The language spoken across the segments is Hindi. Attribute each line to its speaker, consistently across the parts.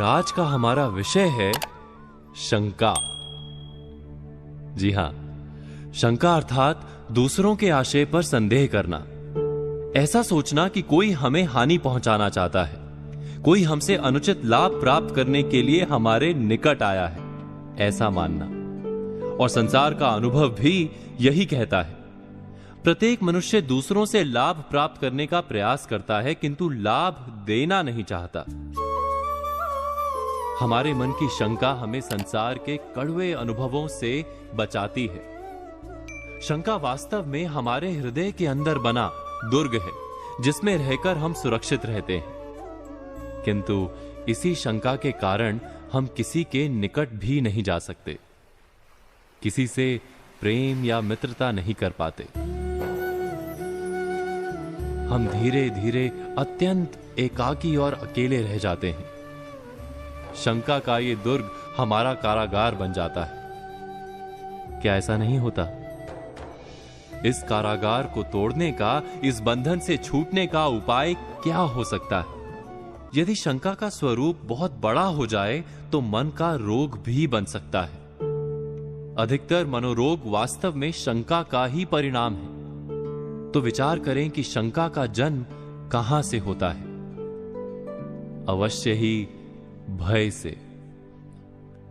Speaker 1: आज का हमारा विषय है शंका। जी हां, शंका अर्थात दूसरों के आशय पर संदेह करना। ऐसा सोचना कि कोई हमें हानि पहुंचाना चाहता है, कोई हमसे अनुचित लाभ प्राप्त करने के लिए हमारे निकट आया है, ऐसा मानना। और संसार का अनुभव भी यही कहता है। प्रत्येक मनुष्य दूसरों से लाभ प्राप्त करने का प्रयास करता है, किंतु लाभ देना नहीं चाहता। हमारे मन की शंका हमें संसार के कड़वे अनुभवों से बचाती है। शंका वास्तव में हमारे हृदय के अंदर बना दुर्ग है, जिसमें रहकर हम सुरक्षित रहते हैं। किंतु इसी शंका के कारण हम किसी के निकट भी नहीं जा सकते, किसी से प्रेम या मित्रता नहीं कर पाते। हम धीरे धीरे अत्यंत एकाकी और अकेले रह जाते हैं। शंका का ये दुर्ग हमारा कारागार बन जाता है। क्या ऐसा नहीं होता? इस कारागार को तोड़ने का, इस बंधन से छूटने का उपाय क्या हो सकता है? यदि शंका का स्वरूप बहुत बड़ा हो जाए तो मन का रोग भी बन सकता है। अधिकतर मनोरोग वास्तव में शंका का ही परिणाम है। तो विचार करें कि शंका का जन्म कहां से होता है? अवश्य ही भय से।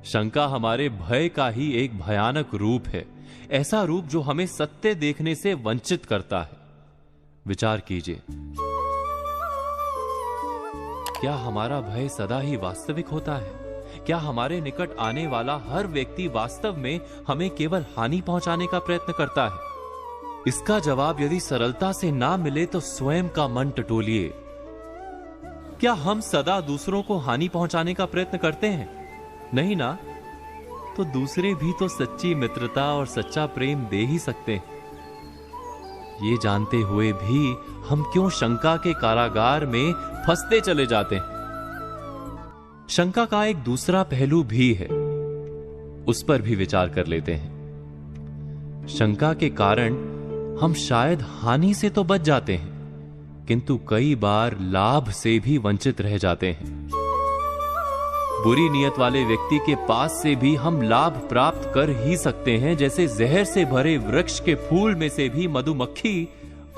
Speaker 1: शंका हमारे भय का ही एक भयानक रूप है, ऐसा रूप जो हमें सत्य देखने से वंचित करता है। विचार कीजिए, क्या हमारा भय सदा ही वास्तविक होता है? क्या हमारे निकट आने वाला हर व्यक्ति वास्तव में हमें केवल हानि पहुंचाने का प्रयत्न करता है? इसका जवाब यदि सरलता से ना मिले तो स्वयं का मन टटोलिए। क्या हम सदा दूसरों को हानि पहुंचाने का प्रयत्न करते हैं? नहीं ना? तो दूसरे भी तो सच्ची मित्रता और सच्चा प्रेम दे ही सकते हैं। ये जानते हुए भी हम क्यों शंका के कारागार में फंसते चले जाते हैं? शंका का एक दूसरा पहलू भी है, उस पर भी विचार कर लेते हैं। शंका के कारण हम शायद हानि से तो बच जाते हैं, किंतु कई बार लाभ से भी वंचित रह जाते हैं। बुरी नीयत वाले व्यक्ति के पास से भी हम लाभ प्राप्त कर ही सकते हैं, जैसे जहर से भरे वृक्ष के फूल में से भी मधुमक्खी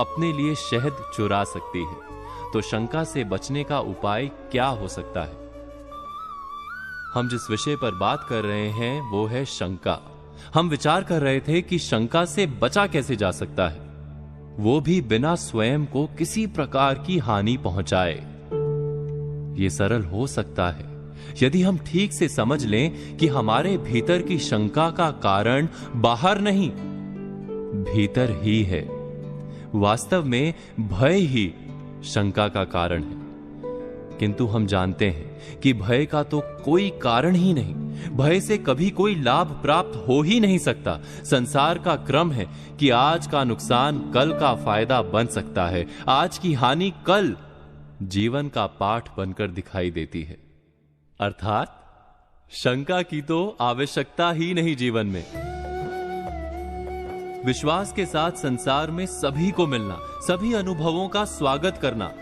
Speaker 1: अपने लिए शहद चुरा सकती है। तो शंका से बचने का उपाय क्या हो सकता है? हम जिस विषय पर बात कर रहे हैं वो है शंका। हम विचार कर रहे थे कि शंका से बचा कैसे जा सकता है, वो भी बिना स्वयं को किसी प्रकार की हानि पहुंचाए। ये सरल हो सकता है यदि हम ठीक से समझ लें कि हमारे भीतर की शंका का कारण बाहर नहीं, भीतर ही है। वास्तव में भय ही शंका का कारण है। किंतु हम जानते हैं कि भय का तो कोई कारण ही नहीं। भय से कभी कोई लाभ प्राप्त हो ही नहीं सकता। संसार का क्रम है कि आज का नुकसान कल का फायदा बन सकता है, आज की हानि कल जीवन का पाठ बनकर दिखाई देती है। अर्थात शंका की तो आवश्यकता ही नहीं जीवन में। विश्वास के साथ संसार में सभी को मिलना, सभी अनुभवों का स्वागत करना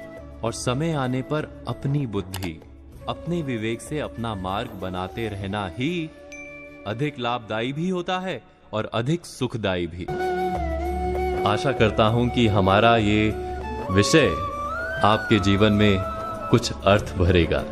Speaker 1: और समय आने पर अपनी बुद्धि, अपने विवेक से अपना मार्ग बनाते रहना ही अधिक लाभदायी भी होता है और अधिक सुखदायी भी। आशा करता हूं कि हमारा ये विषय आपके जीवन में कुछ अर्थ भरेगा।